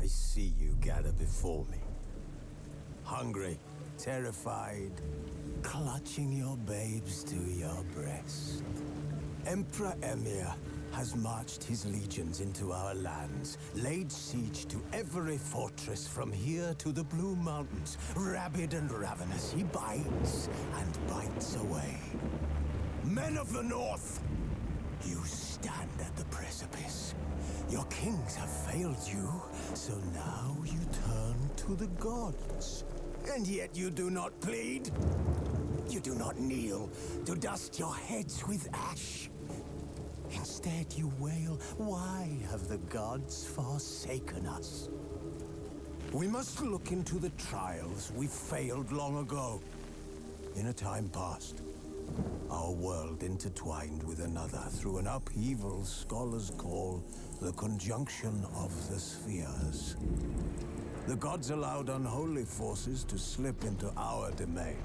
see you gather before me. Hungry, terrified, clutching your babes to your breast. Emperor Emir has marched his legions into our lands, laid siege to every fortress from here to the Blue Mountains. Rabid and ravenous, he bites and bites away. Men of the North, you stand at the precipice. Your kings have failed you, so now you turn to the gods. And yet you do not plead. You do not kneel to dust your heads with ash. Instead you wail, why have the gods forsaken us? We must look into the trials we failed long ago. In a time past, our world intertwined with another through an upheaval scholars call the conjunction of the spheres. The gods allowed unholy forces to slip into our domain.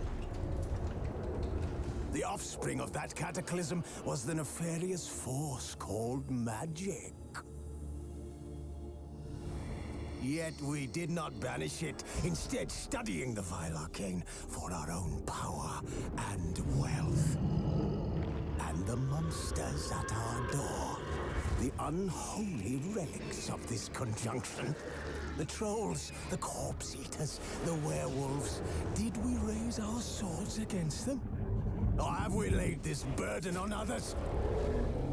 The offspring of that cataclysm was the nefarious force called magic. Yet we did not banish it, instead studying the vile arcane for our own power and wealth. And the monsters at our door, the unholy relics of this conjunction. The trolls, the corpse eaters, the werewolves. Did we raise our swords against them? Or have we laid this burden on others?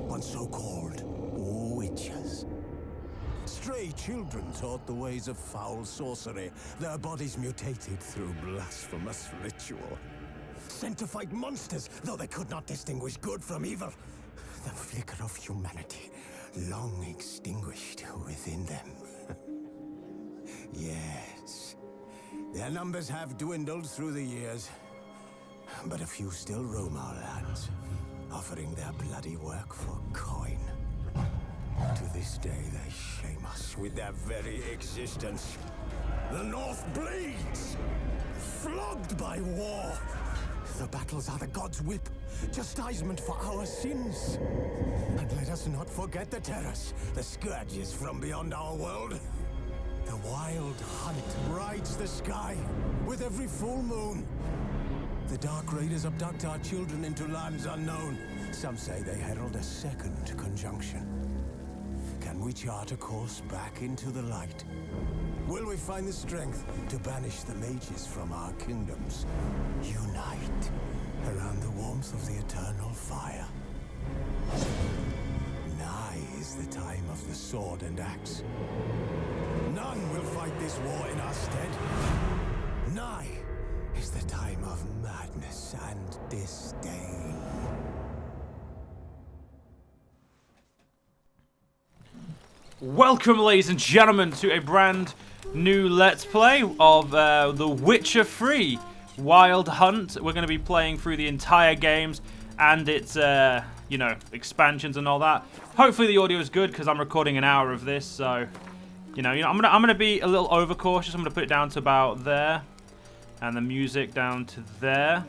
On so-called witches. Stray children taught the ways of foul sorcery, their bodies mutated through blasphemous ritual. Sent to fight monsters, though they could not distinguish good from evil. The flicker of humanity, long extinguished within them. Yes, their numbers have dwindled through the years. But a few still roam our lands, offering their bloody work for coin. To this day, they shame us with their very existence. The North bleeds, flogged by war. The battles are the gods' whip, chastisement for our sins. And let us not forget the terrors, the scourges from beyond our world. The wild hunt rides the sky with every full moon. The Dark Raiders abduct our children into lands unknown. Some say they herald a second conjunction. Can we chart a course back into the light? Will we find the strength to banish the mages from our kingdoms? Unite around the warmth of the eternal fire. Nigh is the time of the sword and axe. None will fight this war in our stead. Nigh is the time of madness and disdain. Welcome, ladies and gentlemen, to a brand new Let's Play of The Witcher 3 Wild Hunt. We're going to be playing through the entire games and its, you know, expansions and all that. Hopefully the audio is good because I'm recording an hour of this, so, you know, I'm gonna be a little overcautious. I'm gonna put it down to about there. And the music down to there.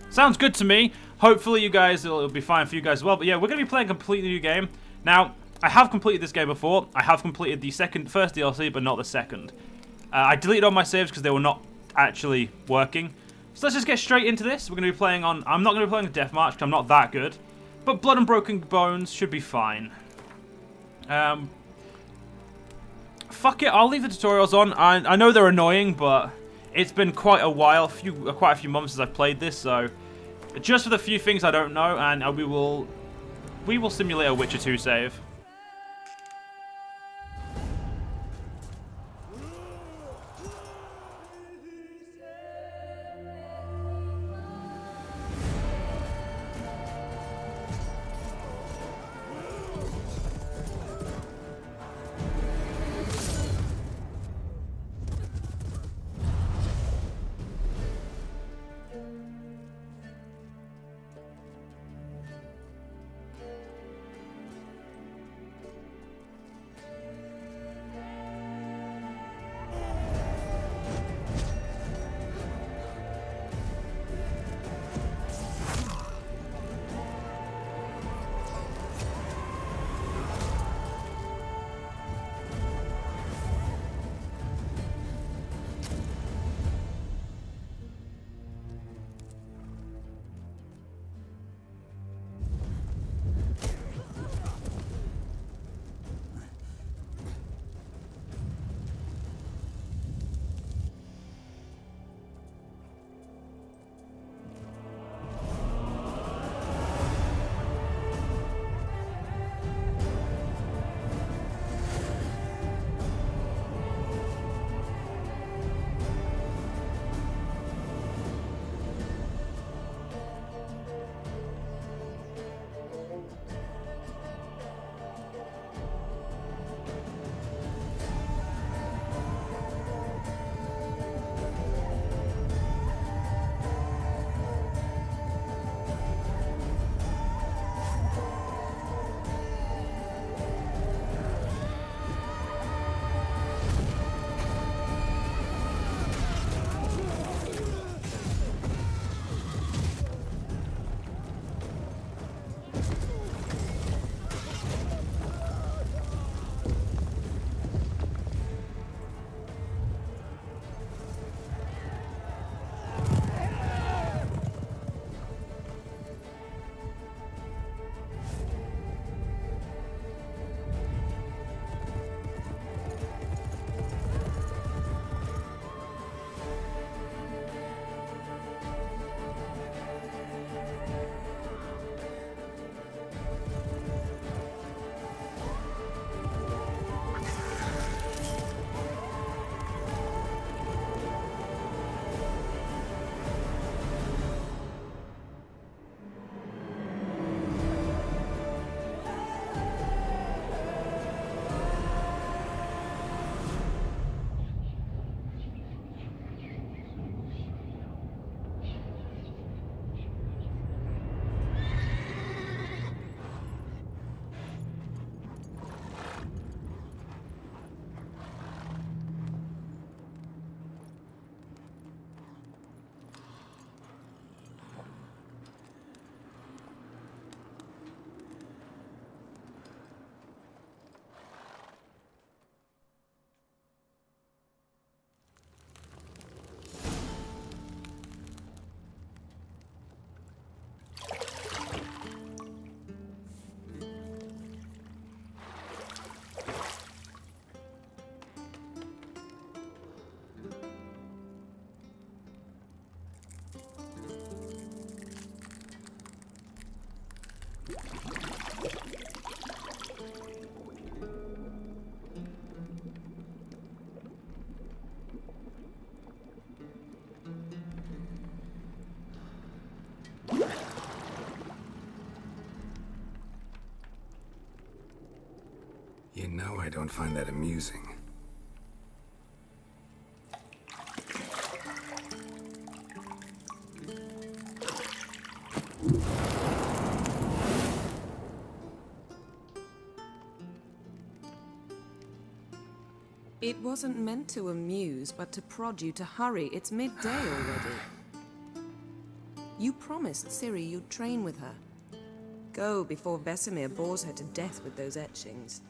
Sounds good to me. Hopefully you guys, it'll be fine for you guys as well. But yeah, we're going to be playing a completely new game. Now, I have completed this game before. I have completed the first DLC, but not the second. I deleted all my saves because they were not actually working. So let's just get straight into this. We're going to be playing on... I'm not going to be playing a Death March because I'm not that good. But Blood and Broken Bones should be fine. Fuck it, I'll leave the tutorials on. I know they're annoying, but... It's been quite a while, quite a few months since I've played this, so just for the few things I don't know, and we will simulate a Witcher 2 save. You know I don't find that amusing. It wasn't meant to amuse, but to prod you to hurry. It's midday already. You promised Ciri you'd train with her. Go before Vesemir bores her to death with those etchings.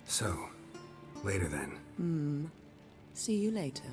So, later then. See you later.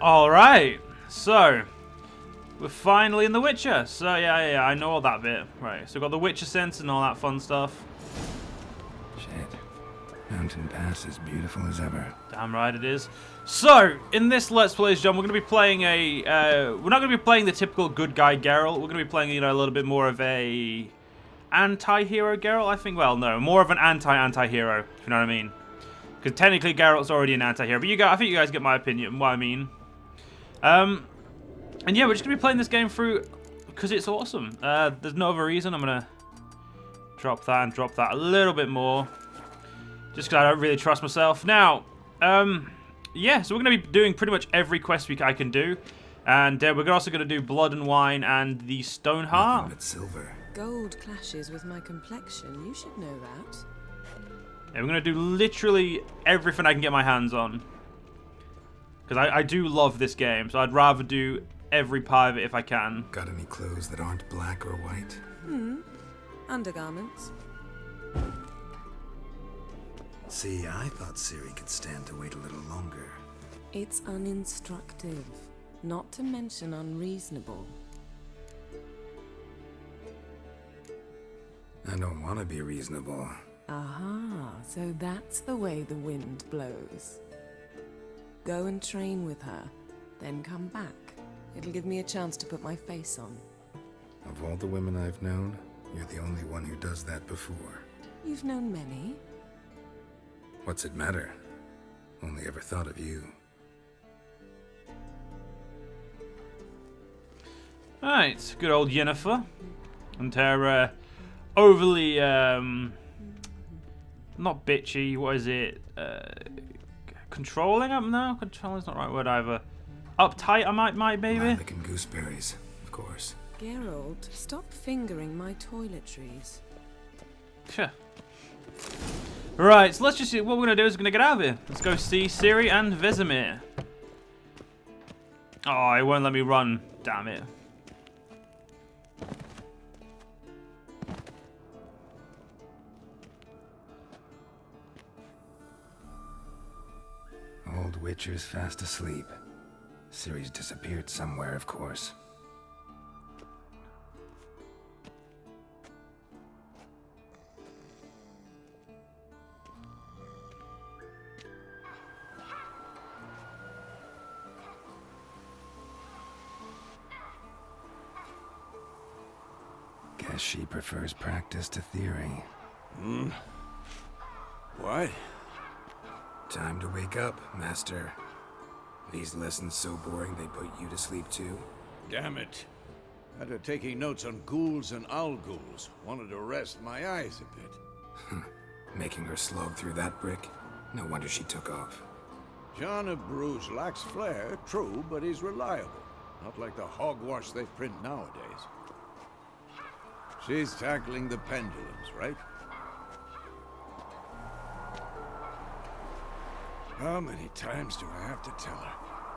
Alright, so we're finally in The Witcher. So yeah, I know all that bit. Right, so we've got the Witcher sense and all that fun stuff. Shit. Mountain Pass is beautiful as ever. Damn right it is. So, in this Let's Play, John, we're going to be playing we're not going to be playing the typical good guy Geralt. We're going to be playing, a little bit more of a anti-hero Geralt, I think. Well, no, more of an anti-hero, if you know what I mean. Because technically Geralt's already an anti-hero. But I think you guys get my opinion, what I mean. And yeah, we're just going to be playing this game through because it's awesome. There's no other reason. I'm going to drop that and drop that a little bit more. Just because I don't really trust myself. Now, yeah, so we're going to be doing pretty much every quest I can do. And we're also going to do Blood and Wine and the Stone Heart. Nothing but silver. Gold clashes with my complexion. You should know that. Yeah, we're going to do literally everything I can get my hands on. Because I do love this game, so I'd rather do every part of it if I can. Got any clothes that aren't black or white? Undergarments. See, I thought Ciri could stand to wait a little longer. It's uninstructive, not to mention unreasonable. I don't want to be reasonable. Aha, so that's the way the wind blows. Go and train with her, then come back. It'll give me a chance to put my face on. Of all the women I've known, you're the only one who does that before. You've known many. What's it matter? Only ever thought of you. Alright, good old Yennefer. And her overly, not bitchy, what is it? Controlling? No, controlling's not the right word either. Uptight, I might maybe? Lilac and gooseberries, of course. Geralt, stop fingering my toiletries. Phew. Right, so let's just see what we're going to do is we're going to get out of here. Let's go see Ciri and Vesemir. Oh, it won't let me run. Damn it. Old Witcher's fast asleep. Ciri's disappeared somewhere, of course. Guess she prefers practice to theory. What? Time to wake up, Master. These lessons so boring they put you to sleep too? Damn it. After taking notes on ghouls and owl ghouls, wanted to rest my eyes a bit. Making her slog through that brick? No wonder she took off. John of Bruges lacks flair, true, but he's reliable. Not like the hogwash they print nowadays. She's tackling the pendulums, right? How many times do I have to tell her?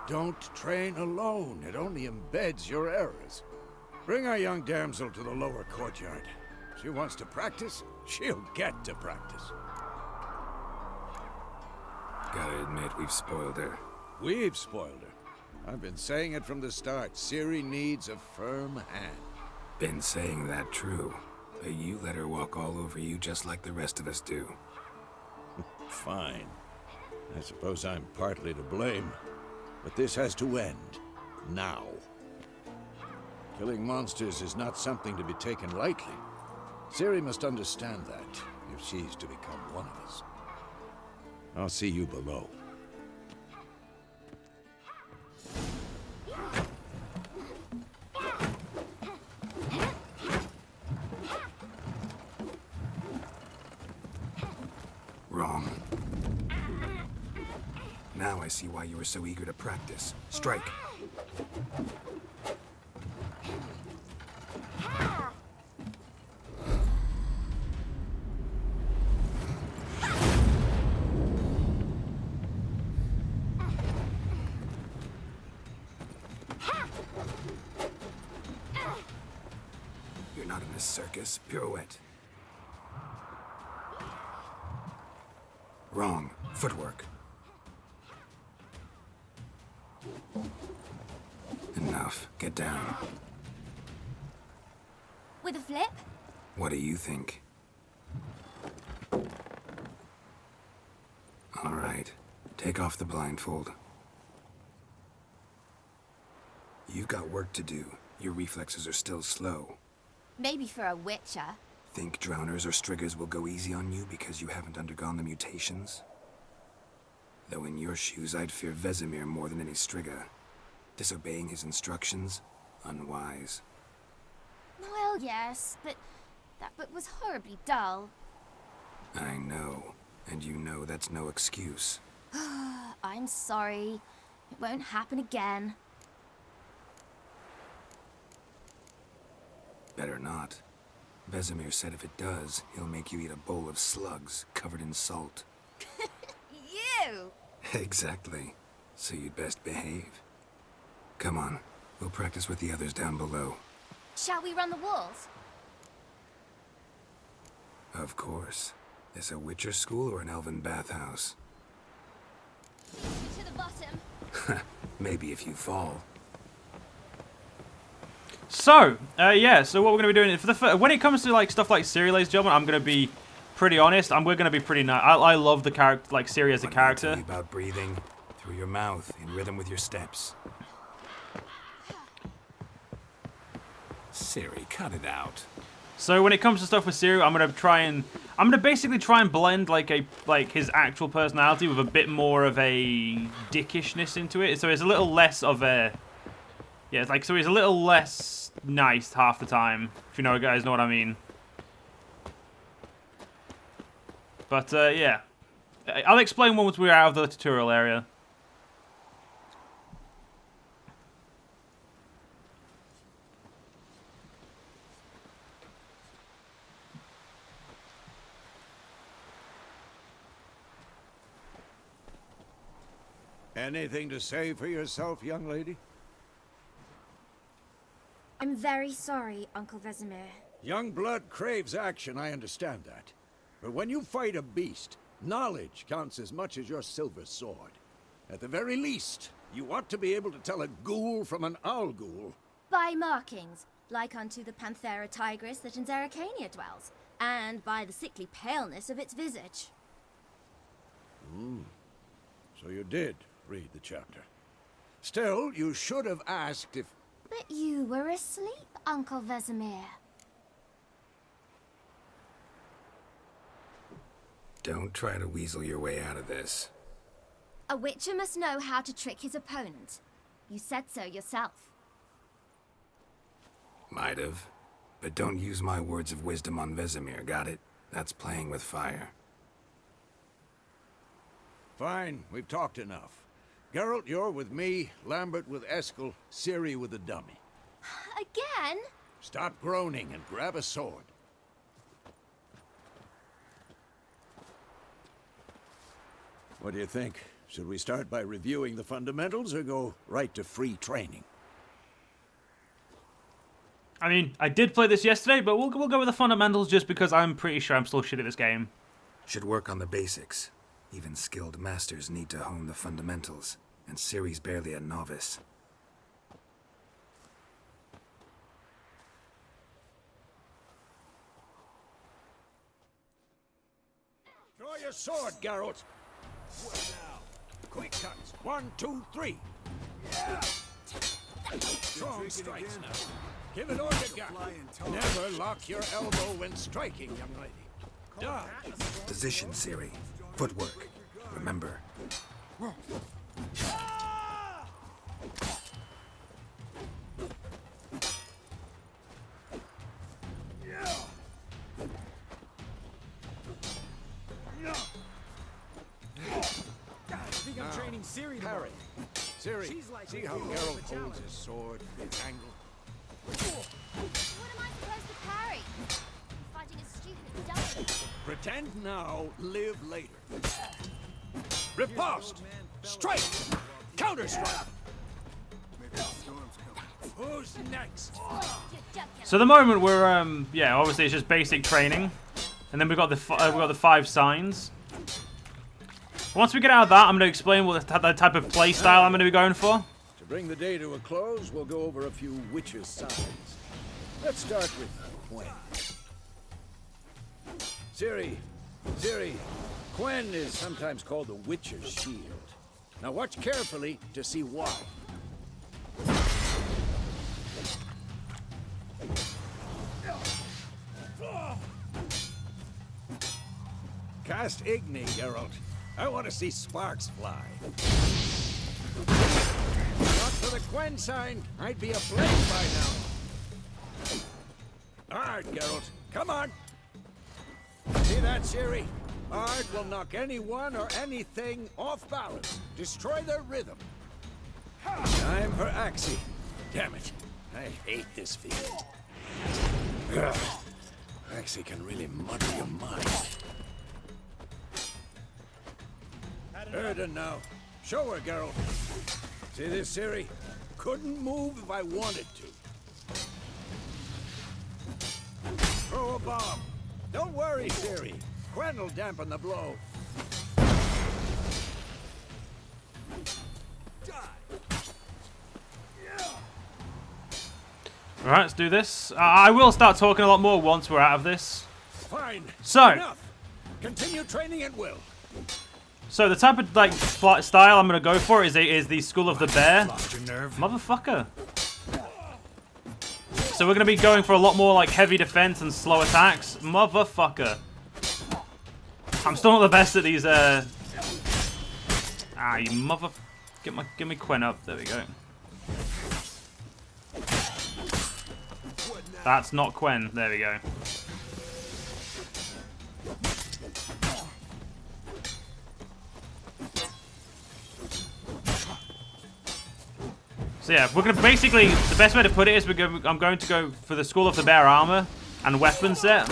Don't train alone. It only embeds your errors. Bring our young damsel to the lower courtyard. She wants to practice, she'll get to practice. Gotta admit, we've spoiled her. We've spoiled her. I've been saying it from the start. Ciri needs a firm hand. Been saying that true, but you let her walk all over you just like the rest of us do. Fine. I suppose I'm partly to blame. But this has to end. Now. Killing monsters is not something to be taken lightly. Ciri must understand that, if she's to become one of us. I'll see you below. Wrong. Now I see why you were so eager to practice. Strike. You're not in a circus. Pirouette. Wrong. Footwork. Enough. Get down. With a flip? What do you think? All right. Take off the blindfold. You've got work to do. Your reflexes are still slow. Maybe for a witcher. Think drowners or striggers will go easy on you because you haven't undergone the mutations? Though in your shoes, I'd fear Vesemir more than any strigger. Disobeying his instructions? Unwise. Well, yes, but that book was horribly dull. I know. And you know that's no excuse. I'm sorry. It won't happen again. Better not. Vesemir said if it does, he'll make you eat a bowl of slugs covered in salt. You! Exactly. So you'd best behave. Come on. We'll practice with the others down below. Shall we run the walls? Of course. This a Witcher school or an elven bathhouse? To the bottom. Maybe if you fall. So, yeah, so what we're going to be doing, for when it comes to like stuff like Ciri, ladies and gentlemen, I'm going to be pretty honest. We're going to be pretty nice. I love the character, like Ciri as a character. Tell you about breathing through your mouth in rhythm with your steps. Ciri, cut it out. So when it comes to stuff with Ciri, I'm going to basically try and blend like his actual personality with a bit more of a dickishness into it. So it's a little less of a, yeah, it's like, so he's a little less nice half the time, if you know, guys know what I mean. But yeah, I'll explain once we're out of the tutorial area. Anything to say for yourself, young lady? I'm very sorry, Uncle Vesemir. Young blood craves action, I understand that. But when you fight a beast, knowledge counts as much as your silver sword. At the very least, you ought to be able to tell a ghoul from an owl ghoul. By markings, like unto the Panthera tigris that in Zerrikania dwells, and by the sickly paleness of its visage. So you did read the chapter. Still, you should have asked if... But you were asleep, Uncle Vesemir. Don't try to weasel your way out of this. A witcher must know how to trick his opponent. You said so yourself. Might have. But don't use my words of wisdom on Vesemir, got it? That's playing with fire. Fine, we've talked enough. Geralt, you're with me, Lambert with Eskel, Ciri with the dummy. Again? Stop groaning and grab a sword. What do you think? Should we start by reviewing the fundamentals or go right to free training? I mean, I did play this yesterday, but we'll go with the fundamentals just because I'm pretty sure I'm still shit at this game. Should work on the basics. Even skilled masters need to hone the fundamentals, and Ciri's barely a novice. Draw your sword, Geralt! What now? Quick cuts. 1, 2, 3. Yeah. Strong strikes now. Give it all you got. Never lock your elbow when striking, young lady. Dodge. Position, Ciri. Footwork. Remember. I'm training Ciri tomorrow. Parry. Ciri, see how Geralt holds his sword, its angle? What am I supposed to parry? I'm fighting a stupid dummy. Pretend now, live later. Riposte! Strike! Counter-strike! Who's next? So at the moment we're yeah, obviously it's just basic training, and then we've got the 5 signs. Once we get out of that, I'm going to explain what the type of play style I'm going to be going for. To bring the day to a close, we'll go over a few witches' signs. Let's start with Quen. Ciri, Quen is sometimes called the Witcher's Shield. Now watch carefully to see why. Cast Igni, Geralt. I want to see sparks fly. Not for the Quen sign, I'd be aflame by now. Art, Geralt, come on. See that, Ciri? Art will knock anyone or anything off balance, destroy their rhythm. Time for Axii. Damn it, I hate this field. Axii can really muddle your mind. Erden now. Show her, Geralt. See this, Ciri? Couldn't move if I wanted to. Throw a bomb. Don't worry, Ciri. Quen will dampen the blow. Alright, let's do this. I will start talking a lot more once we're out of this. Fine. So. Enough. Continue training at will. So the type of like style I'm gonna go for is the Skull of the Bear. Lost your nerve? Motherfucker. So we're gonna be going for a lot more like heavy defense and slow attacks. Motherfucker. I'm still not the best at these. You mother. Get me Quen up. There we go. That's not Quen. There we go. So yeah, we're gonna basically, the best way to put it is I'm going to go for the Skull of the Bear armor and weapon set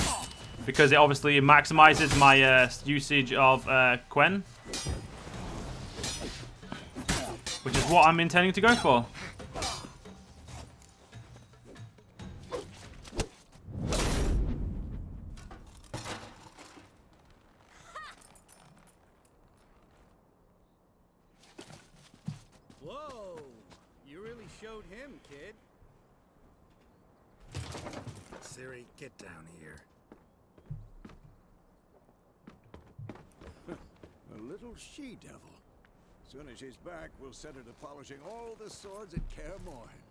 because it obviously maximizes my usage of Quen, which is what I'm intending to go for. Whoa! You really showed him, kid. Ciri, get down here. A little she-devil. Soon as she's back, we'll set her to polishing all the swords at Kaer Morhen.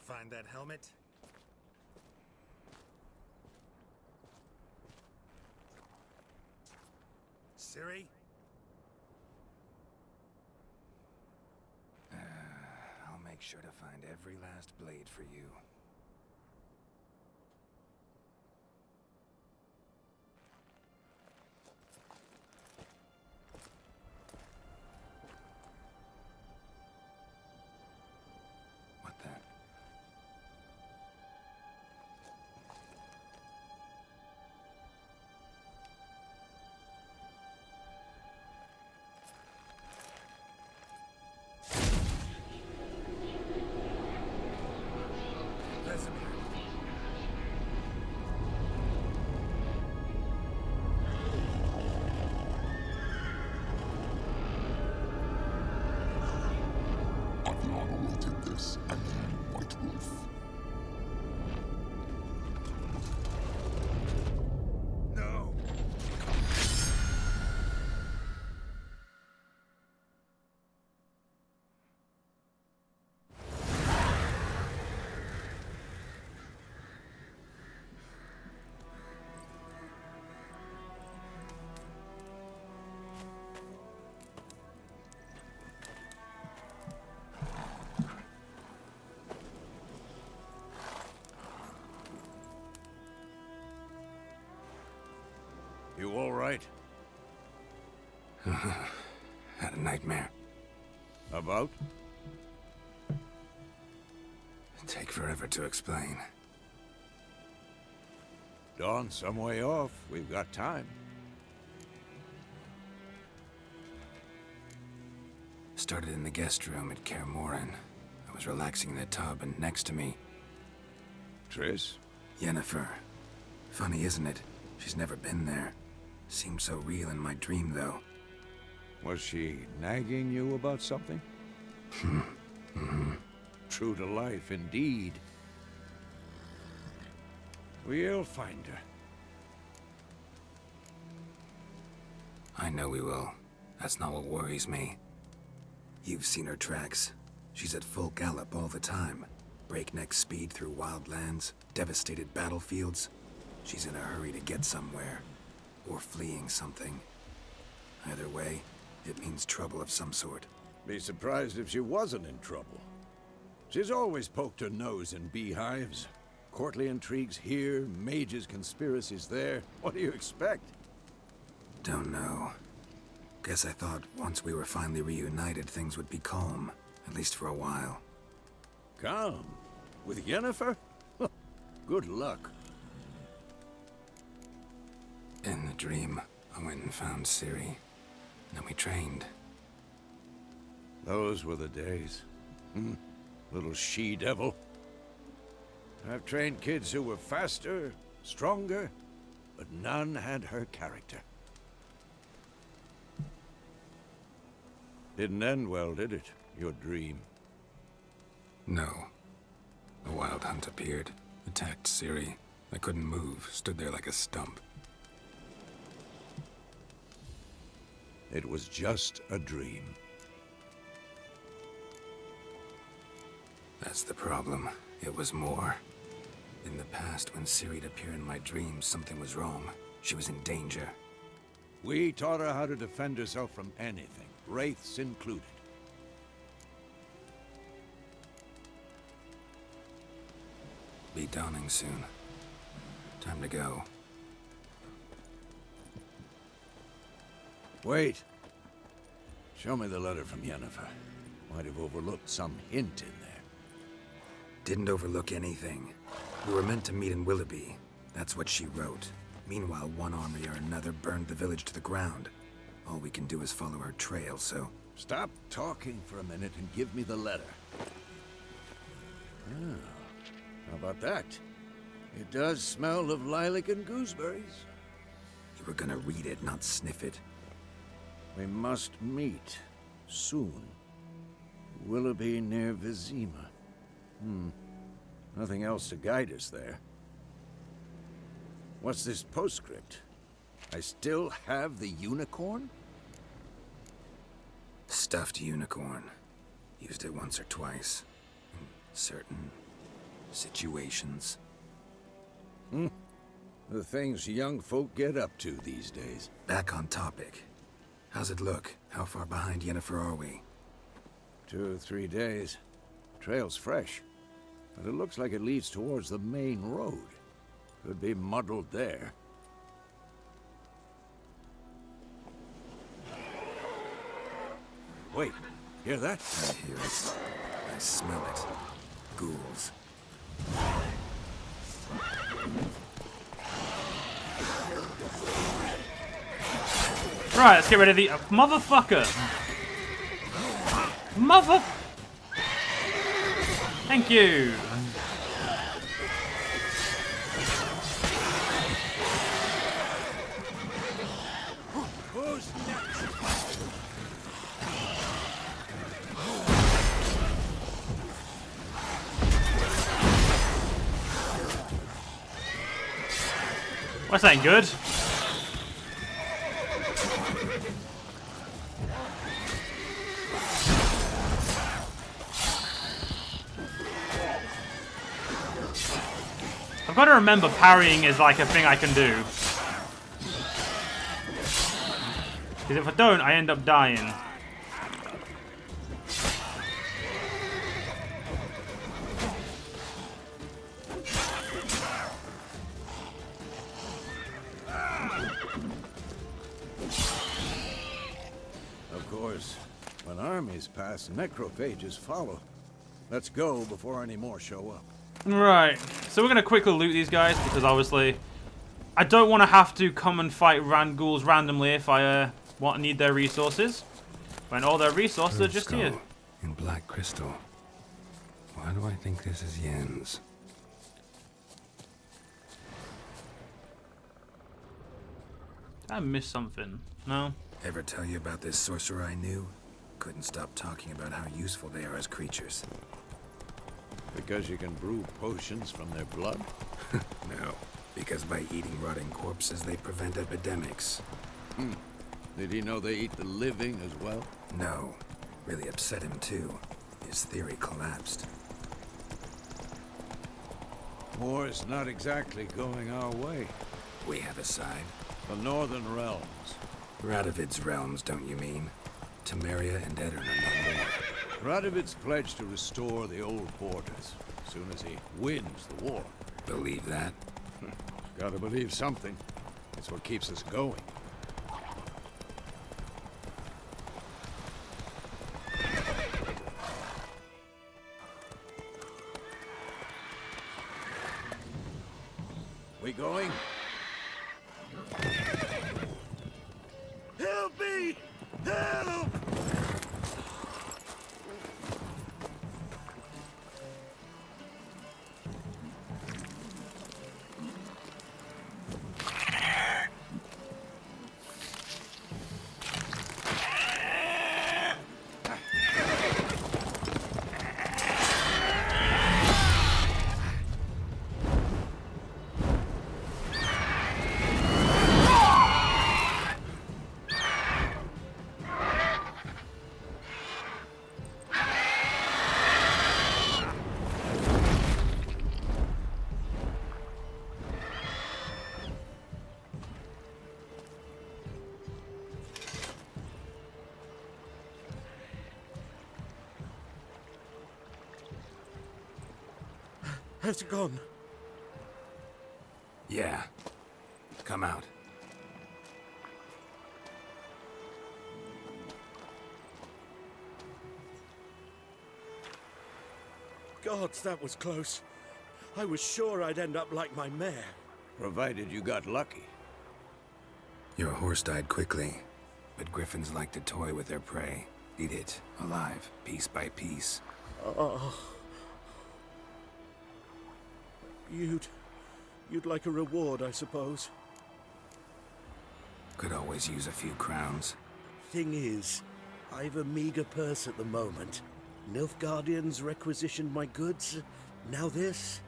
Find that helmet? Ciri, sure to find every last blade for you. What the? Aviana will take this, and then White Wolf. No! You all right? Had a nightmare. About? Take forever to explain. Dawn some way off. We've got time. Started in the guest room at Kaer Morhen. I was relaxing in the tub, and next to me, Triss? Yennefer. Funny, isn't it? She's never been there. Seemed so real in my dream, though. Was she nagging you about something? True to life, indeed. We'll find her. I know we will. That's not what worries me. You've seen her tracks. She's at full gallop all the time. Breakneck speed through wild lands, devastated battlefields. She's in a hurry to get somewhere. Or fleeing something. Either way, it means trouble of some sort. Be surprised if she wasn't in trouble. She's always poked her nose in beehives. Courtly intrigues here, mages' conspiracies there. What do you expect? Don't know. Guess I thought once we were finally reunited, things would be calm. At least for a while. Calm? With Yennefer? Good luck. In the dream, I went and found Ciri. Then we trained. Those were the days. Little she-devil. I've trained kids who were faster, stronger, but none had her character. Didn't end well, did it? Your dream? No. A wild hunt appeared, attacked Ciri. I couldn't move, stood there like a stump. It was just a dream. That's the problem. It was more. In the past, when Ciri'd appear in my dreams, something was wrong. She was in danger. We taught her how to defend herself from anything, wraiths included. Be dawning soon. Time to go. Wait. Show me the letter from Yennefer. Might have overlooked some hint in there. Didn't overlook anything. We were meant to meet in Willoughby. That's what she wrote. Meanwhile, one army or another burned the village to the ground. All we can do is follow her trail, so... Stop talking for a minute and give me the letter. Ah, how about that? It does smell of lilac and gooseberries. You were gonna read it, not sniff it. We must meet. Soon. Willoughby near Vizima. Nothing else to guide us there. What's this postscript? I still have the unicorn? Stuffed unicorn. Used it once or twice. In certain situations. The things young folk get up to these days. Back on topic. How's it look? How far behind Yennefer are we? 2 or 3 days. Trail's fresh, but it looks like it leads towards the main road. Could be muddled there. Wait, hear that? I hear it. I smell it. Ghouls. Right, let's get rid of the motherfucker. Mother. Thank you. Well, that ain't good. I've got to remember parrying is like a thing I can do. Because if I don't, I end up dying. Of course, when armies pass, necrophages follow. Let's go before any more show up. Right, so we're going to quickly loot these guys because obviously I don't want to have to come and fight ghouls randomly if I need their resources. When all their resources are just here. In black crystal. Why do I think this is Yen's? I missed something. No? Ever tell you about this sorcerer I knew? Couldn't stop talking about how useful they are as creatures. Because you can brew potions from their blood? No, because by eating rotting corpses, they prevent epidemics. Did he know they eat the living as well? No. Really upset him, too. His theory collapsed. War's not exactly going our way. We have a side. The Northern Realms. Radovid's realms, don't you mean? Temeria and Edirn are no more. Radovid's pledged to restore the old borders as soon as he wins the war. Believe that? Gotta believe something. It's what keeps us going. We going? Help me! Help! Has it gone? Yeah. Come out. Gods, that was close. I was sure I'd end up like my mare. Provided you got lucky. Your horse died quickly, but griffins like to toy with their prey. Eat it, alive, piece by piece. Oh. You'd like a reward, I suppose. Could always use a few crowns. Thing is, I've a meager purse at the moment. Nilfgaardians requisitioned my goods. Now this.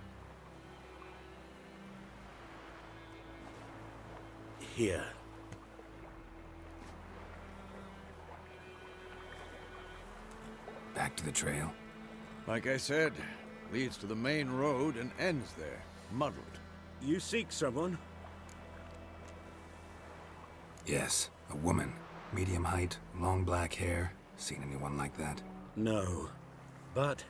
Here. Back to the trail. Like I said, leads to the main road and ends there, muddled. You seek someone? Yes, a woman. Medium height, long black hair. Seen anyone like that? No. But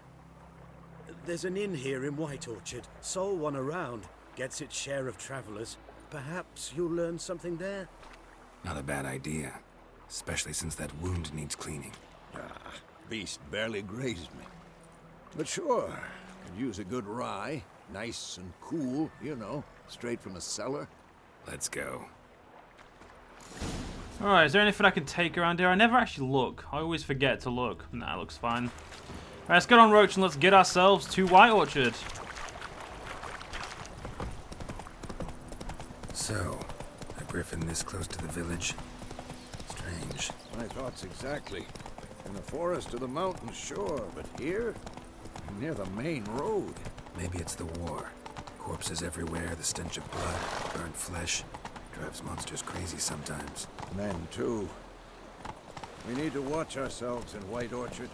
There's an inn here in White Orchard. Sole one around. Gets its share of travelers. Perhaps you'll learn something there? Not a bad idea. Especially since that wound needs cleaning. Ah, beast barely grazed me. But sure, could use a good rye. Nice and cool, you know, straight from a cellar. Let's go. Alright, is there anything I can take around here? I never actually look. I always forget to look. Nah, looks fine. Alright, let's get on, Roach, and let's get ourselves to White Orchard. So, a griffin this close to the village? Strange. My thoughts exactly. In the forest or the mountains, sure, but here? Near the main road. Maybe it's the war. Corpses everywhere, the stench of blood, burnt flesh. Drives monsters crazy sometimes. Men, too. We need to watch ourselves in White Orchard.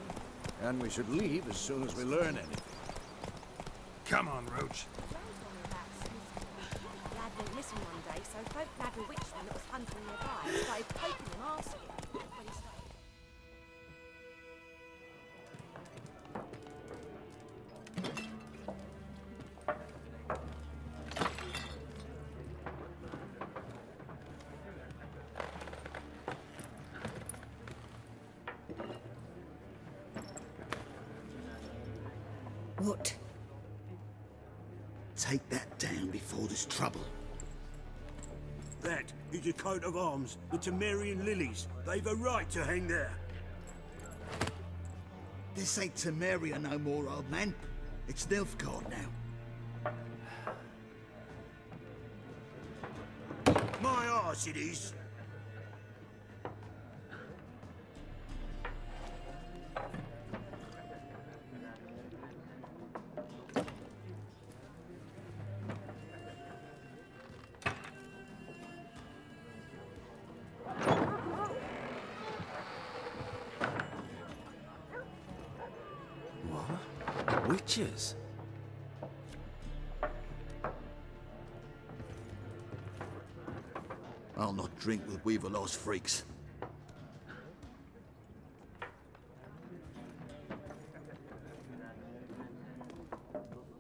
And we should leave as soon as we learn anything. Come on, Roach. Lad wouldn't listen one day, so folk nabbed a witchman that was hunting nearby and started poking him, asking him when he started. What? Take that down before there's trouble. That is a coat of arms, the Temerian lilies. They've a right to hang there. This ain't Temeria no more, old man. It's Nilfgaard now. My arse it is. Witches? I'll not drink with Weaverlost freaks.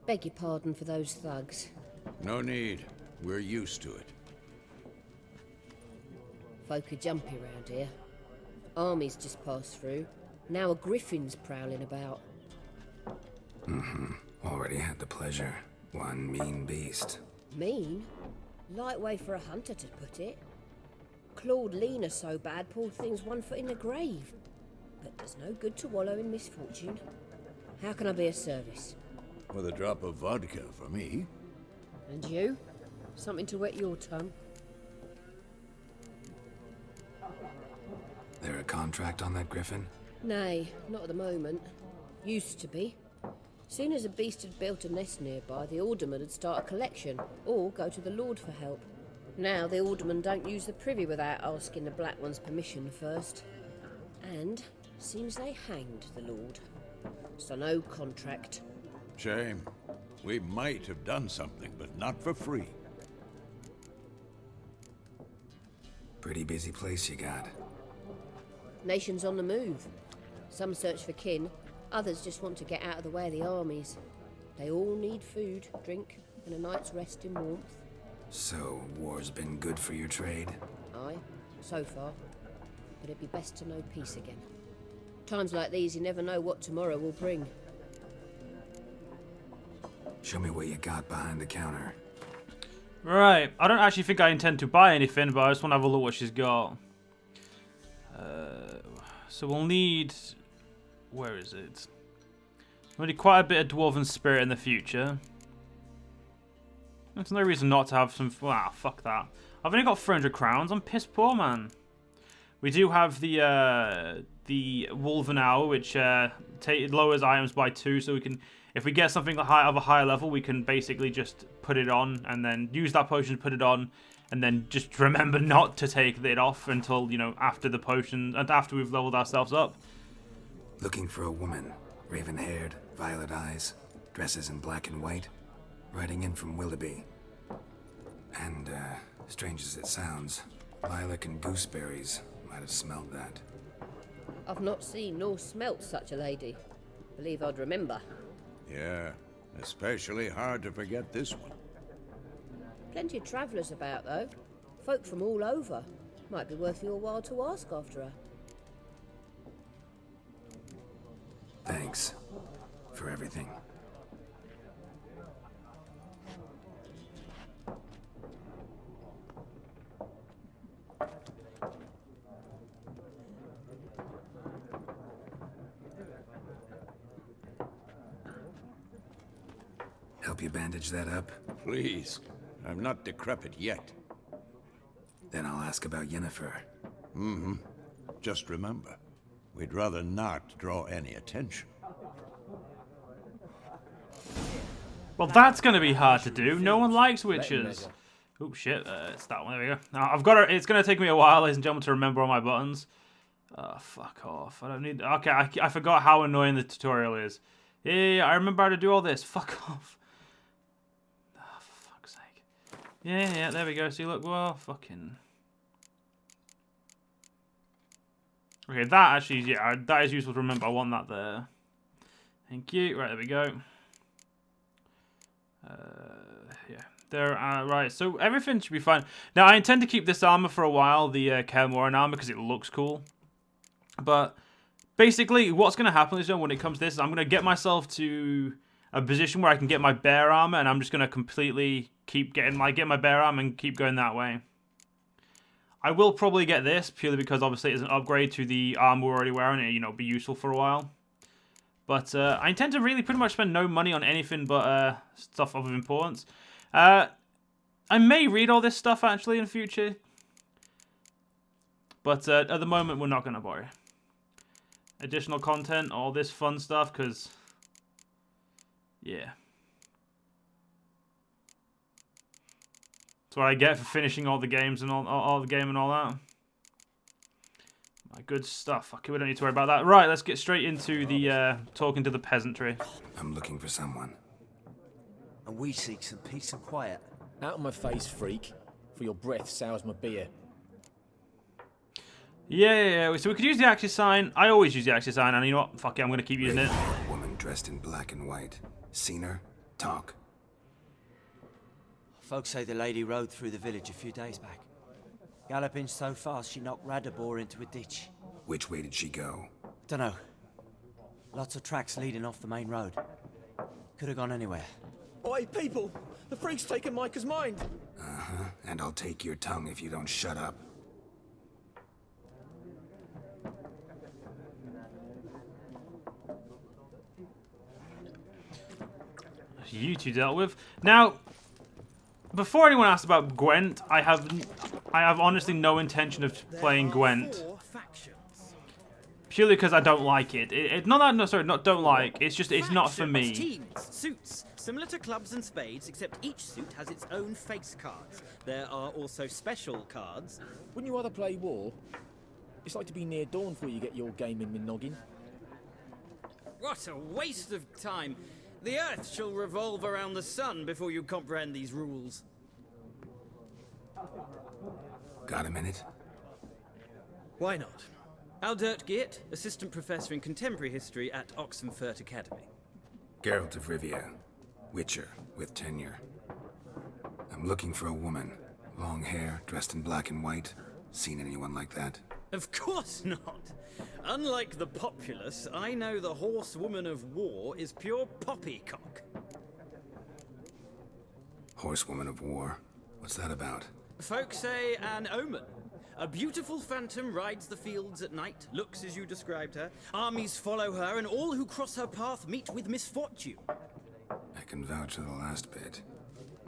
Beg your pardon for those thugs. No need. We're used to it. Folk are jumpy round here. Armies just passed through. Now a griffin's prowling about. Already had the pleasure. One mean beast. Mean? Light way for a hunter to put it. Clawed Lena so bad, poor thing's 1 foot in the grave. But there's no good to wallow in misfortune. How can I be of service? With a drop of vodka for me. And you? Something to wet your tongue? There a contract on that griffin? Nay, not at the moment. Used to be. Soon as a beast had built a nest nearby, the alderman would start a collection, or go to the Lord for help. Now the alderman don't use the privy without asking the Black One's permission first. And seems they hanged the Lord. So no contract. Shame. We might have done something, but not for free. Pretty busy place you got. Nations on the move. Some search for kin, others just want to get out of the way of the armies. They all need food, drink, and a night's rest in warmth. So, war's been good for your trade? Aye, so far. But it'd be best to know peace again. Times like these, you never know what tomorrow will bring. Show me what you got behind the counter. Right, I don't actually think I intend to buy anything, but I just want to have a look what she's got. So we'll need... Where is it? We'll need quite a bit of Dwarven Spirit in the future. There's no reason not to have some... Wow, fuck that. I've only got 400 crowns. I'm piss poor, man. We do have the Wolven Hour, which lowers items by 2, so we can... If we get something of a higher level, we can basically just put it on and then use that potion to put it on, and then just remember not to take it off until, you know, after the potion and after we've leveled ourselves up. Looking for a woman. Raven-haired, violet eyes, dresses in black and white. Riding in from Willoughby. And, strange as it sounds, lilac and gooseberries might have smelled that. I've not seen nor smelt such a lady. Believe I'd remember. Yeah, especially hard to forget this one. Plenty of travellers about, though. Folk from all over. Might be worth your while to ask after her. Thanks for everything. Help you bandage that up? Please. I'm not decrepit yet. Then I'll ask about Yennefer. Mm-hmm. Just remember, we'd rather not draw any attention. Well, that's going to be hard to do. No one likes witches. Oh, shit. It's that one. There we go. Now, I've got to, it's going to take me a while, ladies and gentlemen, to remember all my buttons. Oh, fuck off. I don't need... Okay, I forgot how annoying the tutorial is. Yeah, I remember how to do all this. Fuck off. Oh, for fuck's sake. Yeah, there we go. See, look, well, fucking... Okay, that actually, yeah, that is useful to remember. I want that there. Thank you. Right, there we go. Yeah, there. Right, so everything should be fine. Now, I intend to keep this armor for a while, the Kael'Moran armor, because it looks cool. But basically, what's going to happen is, when it comes to this, I'm going to get myself to a position where I can get my bear armor, and I'm just going to completely keep getting, get my bear armor and keep going that way. I will probably get this, purely because obviously it's an upgrade to the armor we're already wearing, and, be useful for a while. But I intend to really pretty much spend no money on anything but stuff of importance. I may read all this stuff, actually, in the future. But at the moment, we're not going to bother. Additional content, all this fun stuff, because... yeah. That's what I get for finishing all the games and all the game and all that. My good stuff. Okay, we don't need to worry about that. Right, let's get straight into the talking to the peasantry. I'm looking for someone. And we seek some peace and quiet. Out of my face, freak. For your breath sours my beer. Yeah. So we could use the axis sign. I always use the axis sign, and you know what? Fuck it, I'm going to keep using it. A woman dressed in black and white. Seen her? Talk. Folks say the lady rode through the village a few days back. Galloping so fast she knocked Radabor into a ditch. Which way did she go? Dunno. Lots of tracks leading off the main road. Could have gone anywhere. Oi, people! The freak's taken Micah's mind! Uh-huh. And I'll take your tongue if you don't shut up. You two dealt with. Now, before anyone asks about Gwent, I have honestly no intention of playing Gwent. Purely because I don't like it. Don't like. It's just, it's not for me. Teams, suits, similar to clubs and spades, except each suit has its own face cards. There are also special cards. Wouldn't you rather play war? It's like to be near dawn before you get your game in noggin. What a waste of time. The Earth shall revolve around the sun before you comprehend these rules. Got a minute? Why not? Aldert Geert, Assistant Professor in Contemporary History at Oxenfurt Academy. Geralt of Rivia, Witcher, with tenure. I'm looking for a woman. Long hair, dressed in black and white. Seen anyone like that? Of course not. Unlike the populace, I know the horsewoman of war is pure poppycock. Horsewoman of war? What's that about? Folk say an omen. A beautiful phantom rides the fields at night, looks as you described her. Armies follow her, and all who cross her path meet with misfortune. I can vouch for the last bit.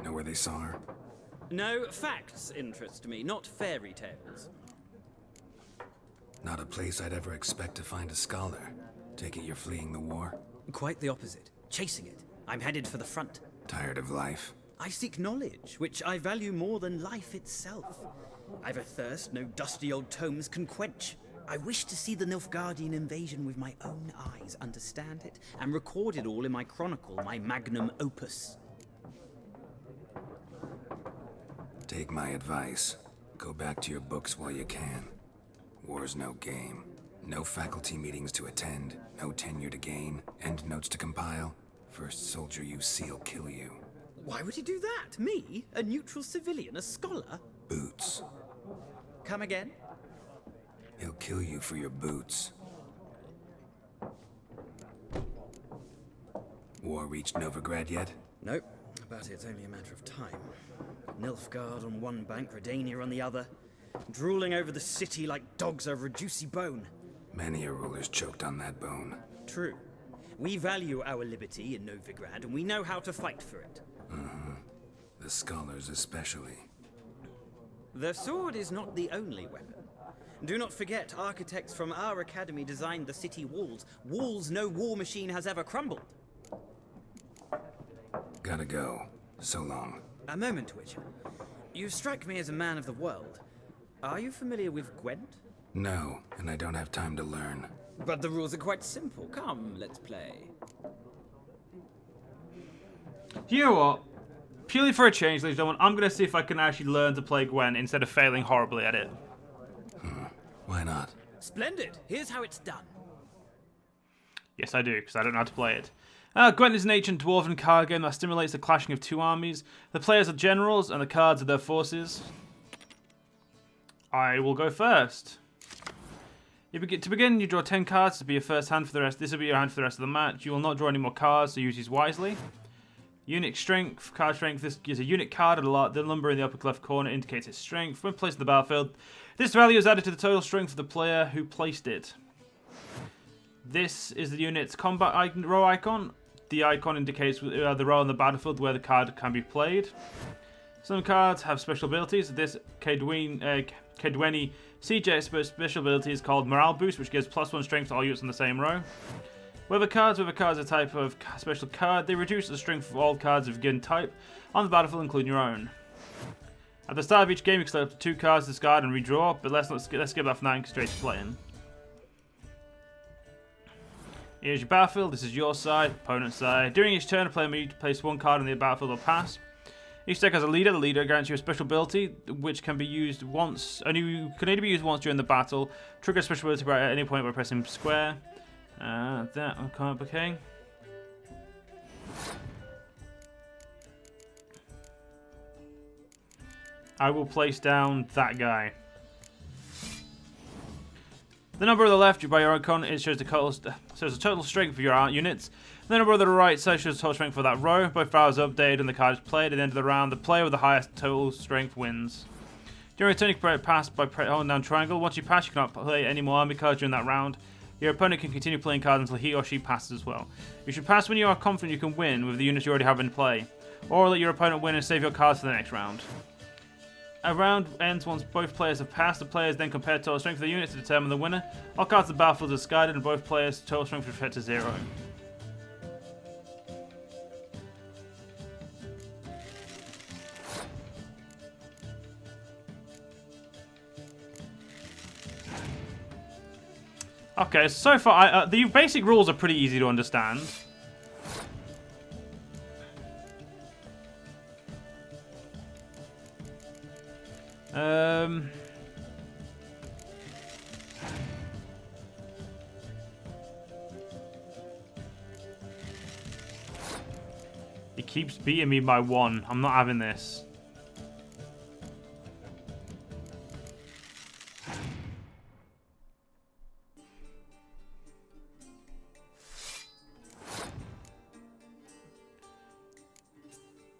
Know where they saw her? No, facts interest me, not fairy tales. Not a place I'd ever expect to find a scholar. Take it you're fleeing the war? Quite the opposite. Chasing it. I'm headed for the front. Tired of life? I seek knowledge, which I value more than life itself. I've a thirst no dusty old tomes can quench. I wish to see the Nilfgaardian invasion with my own eyes, understand it, and record it all in my chronicle, my magnum opus. Take my advice. Go back to your books while you can. War's no game. No faculty meetings to attend, no tenure to gain, end notes to compile. First soldier you see'll kill you. Why would he do that? Me? A neutral civilian? A scholar? Boots. Come again? He'll kill you for your boots. War reached Novigrad yet? Nope, but it's only a matter of time. Nilfgaard on one bank, Redania on the other, drooling over the city like dogs over a juicy bone. Many a ruler's choked on that bone. True. We value our liberty in Novigrad, and we know how to fight for it. The scholars especially. The sword is not the only weapon. Do not forget, architects from our academy designed the city walls. Walls no war machine has ever crumbled. Gotta go. So long. A moment, Witcher. You strike me as a man of the world. Are you familiar with Gwent? No, and I don't have time to learn. But the rules are quite simple. Come, let's play. You know what? Purely for a change, ladies and gentlemen, I'm going to see if I can actually learn to play Gwen instead of failing horribly at it. Why not? Splendid. Here's how it's done. Yes, I do, because I don't know how to play it. Gwent is an ancient dwarven card game that stimulates the clashing of two armies. The players are generals, and the cards are their forces. I will go first. To begin, you draw 10 cards to be your first hand for the rest. This will be your hand for the rest of the match. You will not draw any more cards, so use these wisely. Unit strength, card strength. This is a unit card. The number in the upper left corner indicates its strength. When placed in the battlefield, this value is added to the total strength of the player who placed it. This is the unit's combat row icon. The icon indicates the row on the battlefield where the card can be played. Some cards have special abilities. This Kedweni CJ special ability is called Morale Boost, which gives +1 strength to all units in the same row. Whether cards are a type of special card, they reduce the strength of all cards of a given type on the battlefield, including your own. At the start of each game, you can select up to 2 cards, discard, and redraw, but let's skip that for now and get straight to playing. Here's your battlefield. This is your side, opponent's side. During each turn, a player may place 1 card on the battlefield or pass. Each deck has a leader. The leader grants you a special ability, which can be used once. Only be used once during the battle. Trigger a special ability at any point by pressing square. That okay. I will place down that guy. The number on the left by your icon, it shows the total strength of your units. The number on the right side shows the total strength for that row. Both values are updated and the card is played. At the end of the round, the player with the highest total strength wins. During a turn, you can pass by holding down triangle. Once you pass, you cannot play any more army cards during that round. Your opponent can continue playing cards until he or she passes as well. You should pass when you are confident you can win with the units you already have in play, or let your opponent win and save your cards for the next round. A round ends once both players have passed. The players then compare total strength of the units to determine the winner. All cards of the battlefield are discarded and both players' total strength is set to 0. Okay, so far the basic rules are pretty easy to understand. He keeps beating me by 1. I'm not having this.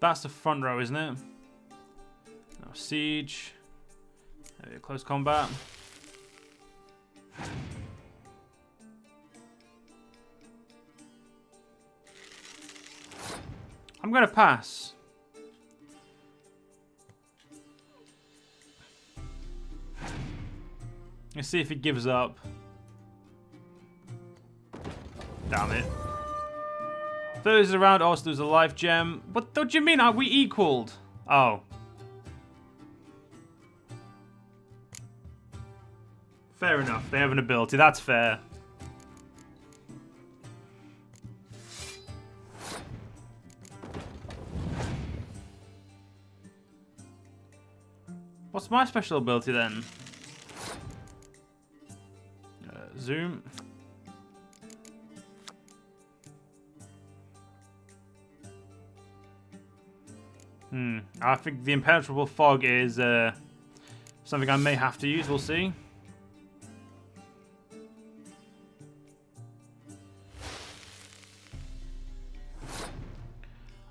That's the front row, isn't it? Now siege. Close combat. I'm gonna pass. Let's see if he gives up. Damn it. Those around also lose a life gem. What do you mean? Are we equaled? Oh. Fair enough. They have an ability. That's fair. What's my special ability then? Zoom. I think the impenetrable fog is something I may have to use. We'll see.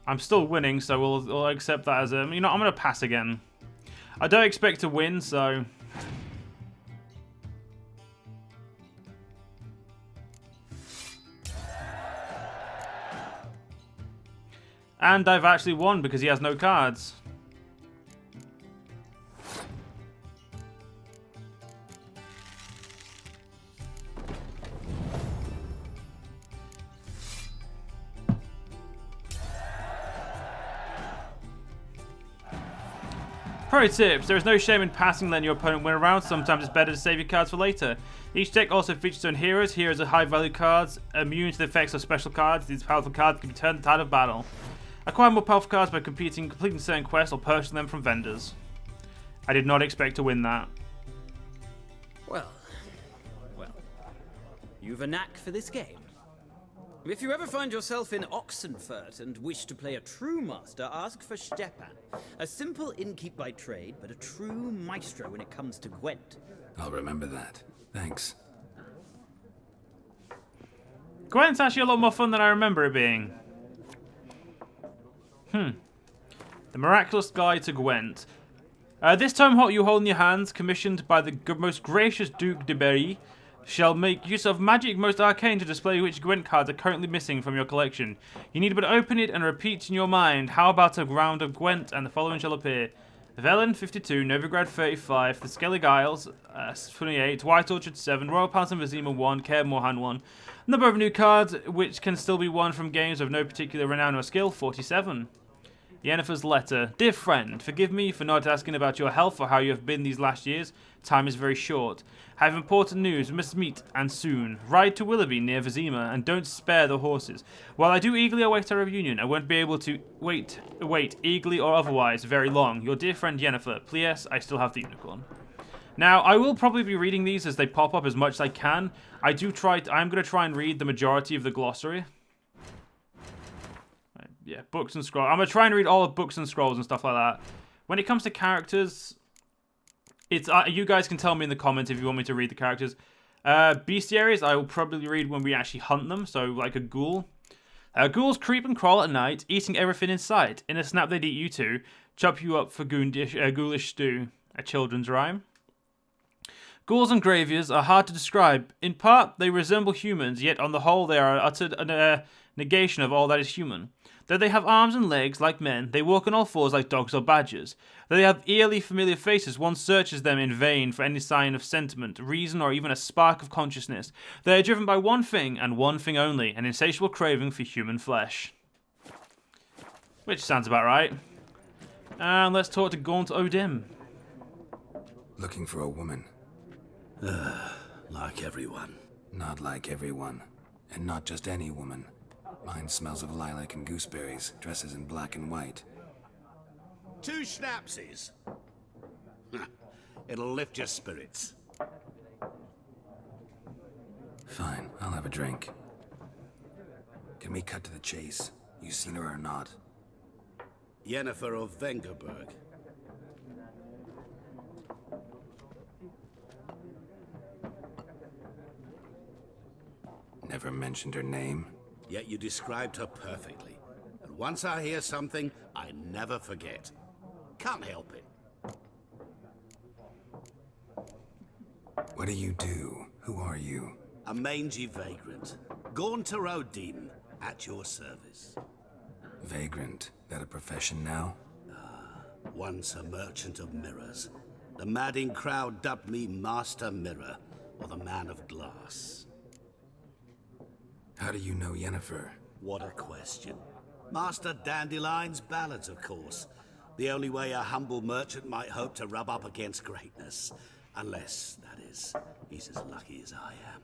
I'm still winning, so we'll accept that as a... You know, I'm going to pass again. I don't expect to win, so... And I've actually won because he has no cards. Pro tips, there is no shame in passing letting your opponent win a round. Sometimes it's better to save your cards for later. Each deck also features its own heroes. Heroes are high value cards, immune to the effects of special cards. These powerful cards can be turned the tide of battle. Acquire more powerful cards by completing certain quests or purchasing them from vendors. I did not expect to win that. Well, you've a knack for this game. If you ever find yourself in Oxenfurt and wish to play a true master, ask for Stepan. A simple innkeep by trade, but a true maestro when it comes to Gwent. I'll remember that. Thanks. Gwent's actually a lot more fun than I remember it being. The Miraculous Guide to Gwent. This tome you hold in your hands, commissioned by the most gracious Duke de Berry, shall make use of magic most arcane to display which Gwent cards are currently missing from your collection. You need but open it and repeat in your mind, how about a round of Gwent, and the following shall appear. Velen 52, Novigrad 35, the Skellige Isles 28, White Orchard 7, Royal Palace and Vizima 1, Kaer Morhen 1. Number of new cards which can still be won from games of no particular renown or skill, 47. Yennefer's letter. Dear friend, forgive me for not asking about your health or how you have been these last years. Time is very short. I have important news. We must meet, and soon. Ride to Willoughby near Vizima, and don't spare the horses. While I do eagerly await our reunion, I won't be able to wait, eagerly or otherwise, very long. Your dear friend Yennefer. P.S. I still have the unicorn. Now, I will probably be reading these as they pop up as much as I can. I'm going to try and read the majority of the glossary. Yeah, books and scrolls. I'm going to try and read all of books and scrolls and stuff like that. When it comes to characters, it's you guys can tell me in the comments if you want me to read the characters. Bestiaries, I will probably read when we actually hunt them, so like a ghoul. Ghouls creep and crawl at night, eating everything in sight. In a snap they'd eat you too. Chop you up for ghoulish stew. A children's rhyme. Ghouls and graviers are hard to describe. In part, they resemble humans, yet on the whole they are utter negation of all that is human. Though they have arms and legs like men, they walk on all fours like dogs or badgers. Though they have eerily familiar faces, one searches them in vain for any sign of sentiment, reason, or even a spark of consciousness. They are driven by one thing, and one thing only, an insatiable craving for human flesh. Which sounds about right. And let's talk to Gaunt O'Dim. Looking for a woman. Like everyone. Not like everyone. And not just any woman. Mine smells of lilac and gooseberries, dresses in black and white. 2 schnapsies. It'll lift your spirits. Fine, I'll have a drink. Can we cut to the chase? You seen her or not? Yennefer of Vengerberg. Never mentioned her name. Yet you described her perfectly. And once I hear something, I never forget. Can't help it. What do you do? Who are you? A mangy vagrant. Gaunter O'Dim, at your service. Vagrant? That a profession now? Once a merchant of mirrors. The madding crowd dubbed me Master Mirror, or the Man of Glass. How do you know Yennefer? What a question. Master Dandelion's ballads, of course. The only way a humble merchant might hope to rub up against greatness. Unless, that is, he's as lucky as I am.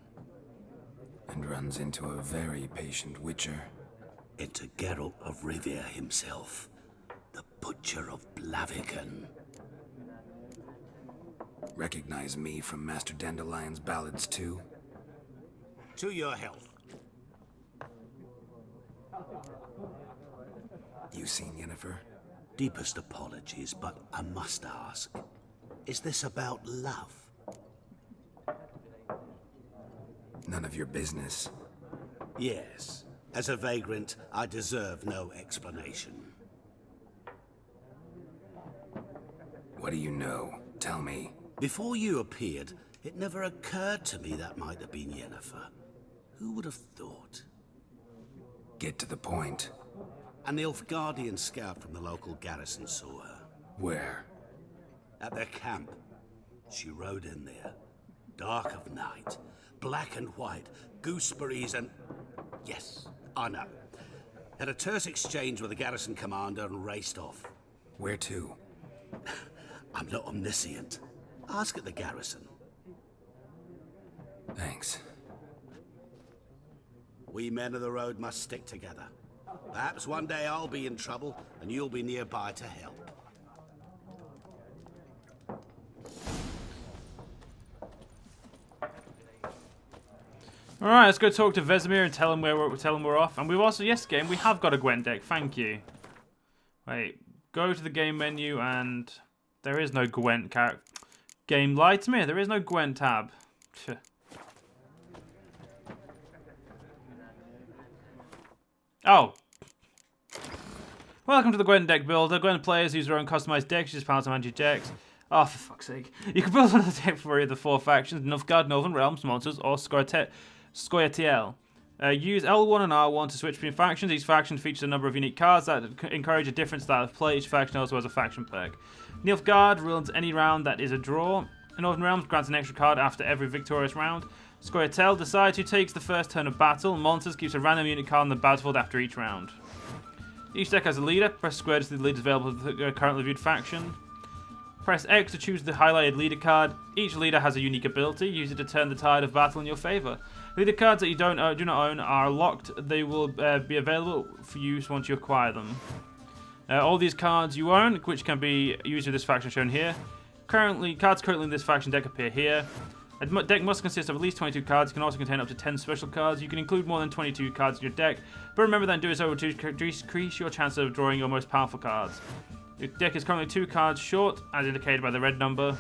And runs into a very patient witcher. Into Geralt of Rivia himself. The Butcher of Blaviken. Recognize me from Master Dandelion's ballads too? To your health. You seen Yennefer? Deepest apologies, but I must ask, is this about love? None of your business. Yes. As a vagrant, I deserve no explanation. What do you know? Tell me. Before you appeared, it never occurred to me that might have been Yennefer. Who would have thought? Get to the point. An Nilfgaardian scout from the local garrison saw her. Where? At their camp. She rode in there. Dark of night. Black and white. Gooseberries and... Yes, I know. Had a terse exchange with the garrison commander and raced off. Where to? I'm not omniscient. Ask at the garrison. Thanks. We men of the road must stick together. Perhaps one day I'll be in trouble and you'll be nearby to help. All right, let's go talk to Vesemir and tell him we're off. And we've also, yes, game, we have got a Gwent deck. Thank you. Wait, go to the game menu and there is no Gwent character. Game lied to me. There is no Gwent tab. Oh. Welcome to the Gwent deck builder. Gwent players use their own customized decks, use power to manage your decks. Oh, for fuck's sake. You can build one of the deck for either 4 factions, Nilfgaard, Northern Realms, Monsters, or Scoia'tael. Use L1 and R1 to switch between factions. Each faction features a number of unique cards that encourage a different style of play. Each faction also has a faction perk. Nilfgaard ruins any round that is a draw. Northern Realms grants an extra card after every victorious round. Scoia'tael decides who takes the first turn of battle. Monsters keeps a random unit card on the battlefield after each round. Each deck has a leader. Press square to see the leaders available to the currently viewed faction. Press X to choose the highlighted leader card. Each leader has a unique ability. Use it to turn the tide of battle in your favor. Leader cards that you do not own are locked. They will be available for use once you acquire them. All these cards you own, which can be used with this faction shown here. Cards currently in this faction deck appear here. A deck must consist of at least 22 cards. It can also contain up to 10 special cards. You can include more than 22 cards in your deck, but remember that doing so will decrease your chance of drawing your most powerful cards. Your deck is currently 2 cards short, as indicated by the red number.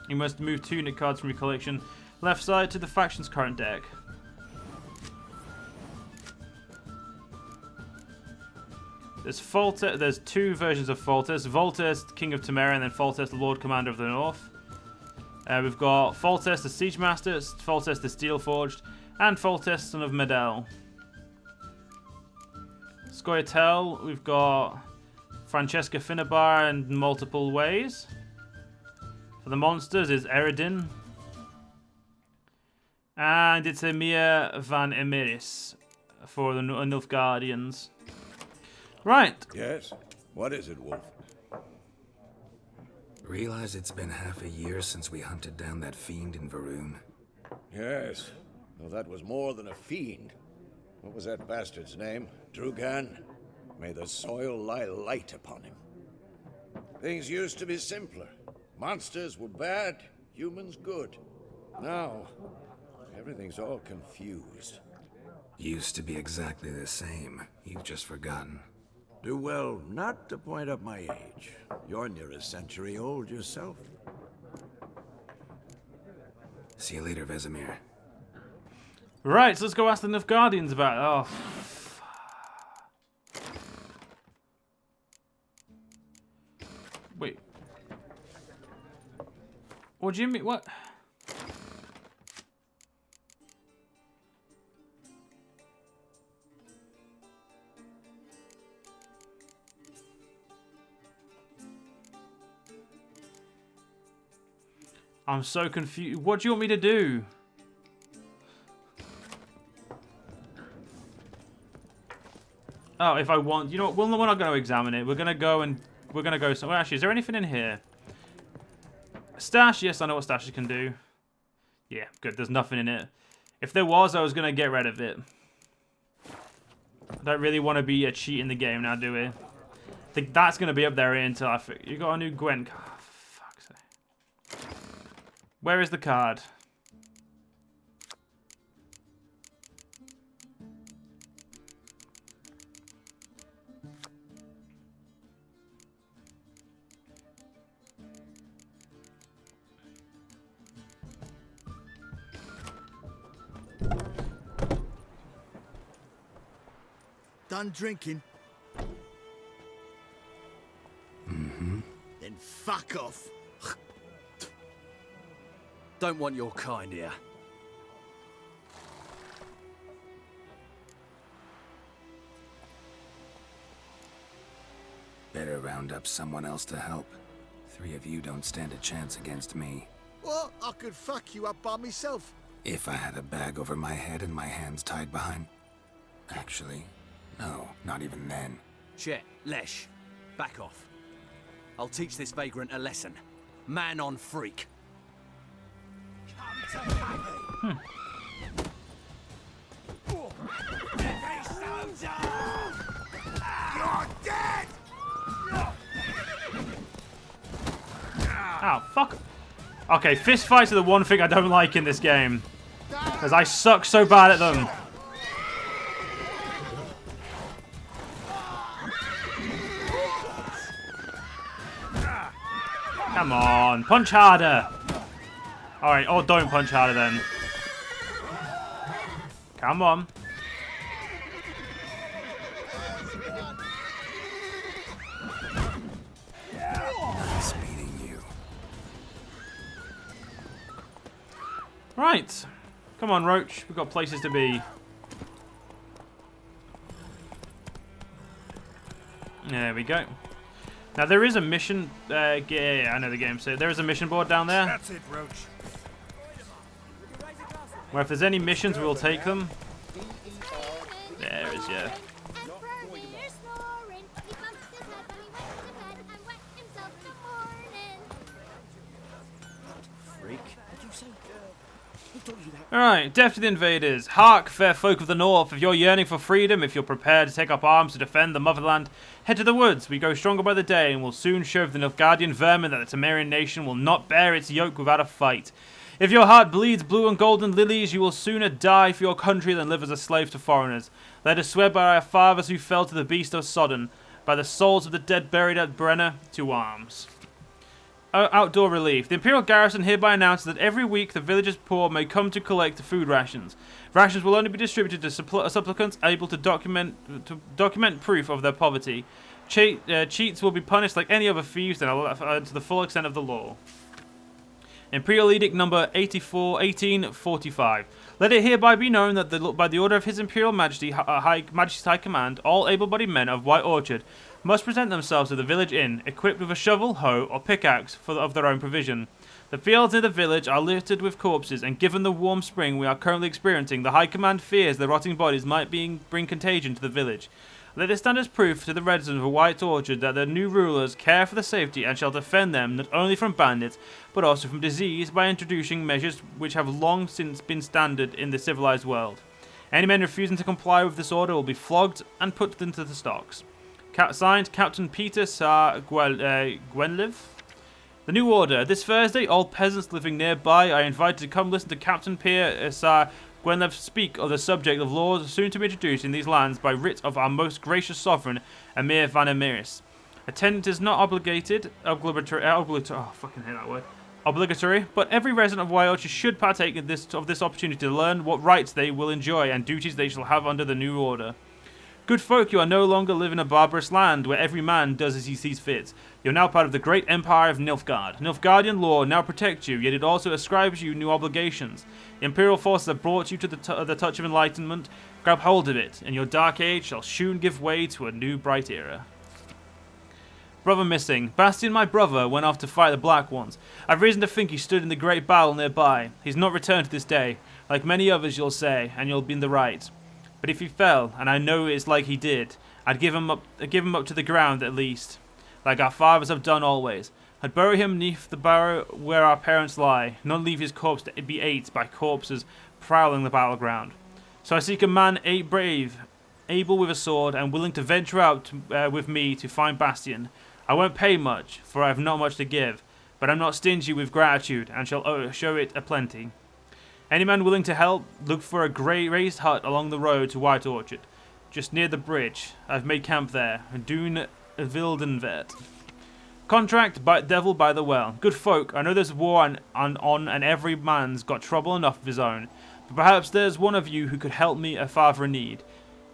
You must move 2 unit cards from your collection left side to the faction's current deck. There's 2 versions of Foltest. Foltest, King of Temera, and then Foltest, Lord Commander of the North. We've got Foltest, the Siege Master, Foltest, the Steelforged, and Foltest, Son of Medel. Scoia'tael, we've got Francesca Finnabar in multiple ways. For the monsters is Eredin. And it's Emir van Emiris for the Nilfgaardians. Right. Yes? What is it, Wolf? Realize it's been half a year since we hunted down that fiend in Varun? Yes. Well, that was more than a fiend. What was that bastard's name? Drugan? May the soil lie light upon him. Things used to be simpler. Monsters were bad, humans good. Now, everything's all confused. Used to be exactly the same. You've just forgotten. Do well not to point up my age. You're near a century old yourself. See you later, Vesemir. Right, so let's go ask the Nilfgaardians about it. Oh. Wait. What do you mean? What? I'm so confused. What do you want me to do? Oh, if I want... You know what? We're not going to examine it. We're going to go and... We're going to go somewhere. Actually, is there anything in here? Stash? Yes, I know what stashes can do. Yeah, good. There's nothing in it. If there was, I was going to get rid of it. I don't really want to be a cheat in the game now, do we? I think that's going to be up there until I... You got a new Gwent card. Where is the card? done drinking? Mm-hmm. Then fuck off. Don't want your kind here. Better round up someone else to help. 3 of you don't stand a chance against me. Well, I could fuck you up by myself. If I had a bag over my head and my hands tied behind... Actually, no, not even then. Chet, Lesh, back off. I'll teach this vagrant a lesson. Man on freak. You're dead! Ow, fuck. Okay, fist fights are the one thing I don't like in this game. Because I suck so bad at them. Come on, punch harder. Alright, or don't punch harder then. Come on. Nice meeting you. Right. Come on, Roach. We've got places to be. There we go. Now, there is a mission... yeah, I know the game, so there is a mission board down there. That's it, Roach. Where if there's any missions, we'll take them. There is, yeah. Freak. Alright, death to the invaders. Hark, fair folk of the north, if you're yearning for freedom, if you're prepared to take up arms to defend the motherland, head to the woods. We grow stronger by the day, and will soon show the Nilfgaardian vermin that the Temerian nation will not bear its yoke without a fight. If your heart bleeds blue and golden lilies, you will sooner die for your country than live as a slave to foreigners. Let us swear by our fathers who fell to the beast of Sodden, by the souls of the dead buried at Brenna, to arms. Outdoor relief. The Imperial garrison hereby announces that every week the villagers' poor may come to collect food rations. Rations will only be distributed to supplicants able to document proof of their poverty. Cheats will be punished like any other thieves and to the full extent of the law. Imperial Edict number 1845. Let it hereby be known that by the order of His Imperial Majesty's High Command, all able-bodied men of White Orchard must present themselves to the village inn, equipped with a shovel, hoe, or pickaxe of their own provision. The fields near the village are littered with corpses, and given the warm spring we are currently experiencing, the High Command fears the rotting bodies might bring contagion to the village. Let it stand as proof to the residents of White Orchard that the new rulers care for the safety and shall defend them not only from bandits, but also from disease by introducing measures which have long since been standard in the civilized world. Any men refusing to comply with this order will be flogged and put into the stocks. Signed, Captain Peter Sar Gwenliv. The new order. This Thursday, all peasants living nearby are invited to come listen to Captain Peter Sar Gwenliv speak of the subject of laws soon to be introduced in these lands by writ of our most gracious sovereign, Emir Van Emiris. Attendance is not obligatory, but every resident of White Orchard should partake in this opportunity to learn what rights they will enjoy and duties they shall have under the new order. Good folk, you are no longer live in a barbarous land where every man does as he sees fit. You are now part of the great empire of Nilfgaard. Nilfgaardian law now protects you, yet it also ascribes you new obligations. The imperial forces have brought you to the touch of enlightenment. Grab hold of it, and your dark age shall soon give way to a new bright era. Brother missing. Bastian, my brother, went off to fight the Black Ones. I've reason to think he stood in the great battle nearby. He's not returned to this day. Like many others, you'll say, and you'll be in the right. But if he fell, and I know it's like he did, I'd give him up to the ground at least, like our fathers have done always. I'd bury him neath the barrow where our parents lie, not leave his corpse to be ate by corpses prowling the battleground. So I seek a man brave, able with a sword, and willing to venture out with me to find Bastian. I won't pay much, for I have not much to give, but I'm not stingy with gratitude, and shall show it aplenty. Any man willing to help, look for a grey raised hut along the road to White Orchard, just near the bridge. I've made camp there, Dune Wildenvet. Contract, devil by the well. Good folk, I know there's war on and every man's got trouble enough of his own, but perhaps there's one of you who could help me a father in need.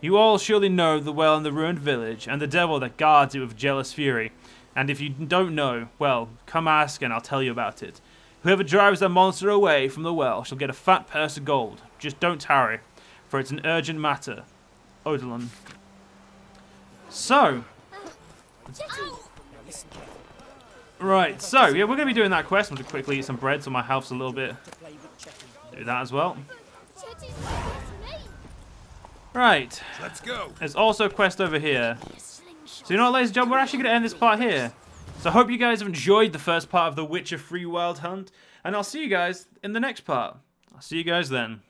You all surely know the well in the ruined village, and the devil that guards it with jealous fury. And if you don't know, well, come ask and I'll tell you about it. Whoever drives that monster away from the well shall get a fat purse of gold. Just don't tarry, for it's an urgent matter. Odilon. So. Right, so, yeah, we're going to be doing that quest. I'm going to quickly eat some bread so my health's a little bit. Do that as well. Right. Let's go. There's also a quest over here. So you know what, ladies and gentlemen, we're actually going to end this part here. So I hope you guys have enjoyed the first part of the Witcher 3 Wild Hunt. And I'll see you guys in the next part. I'll see you guys then.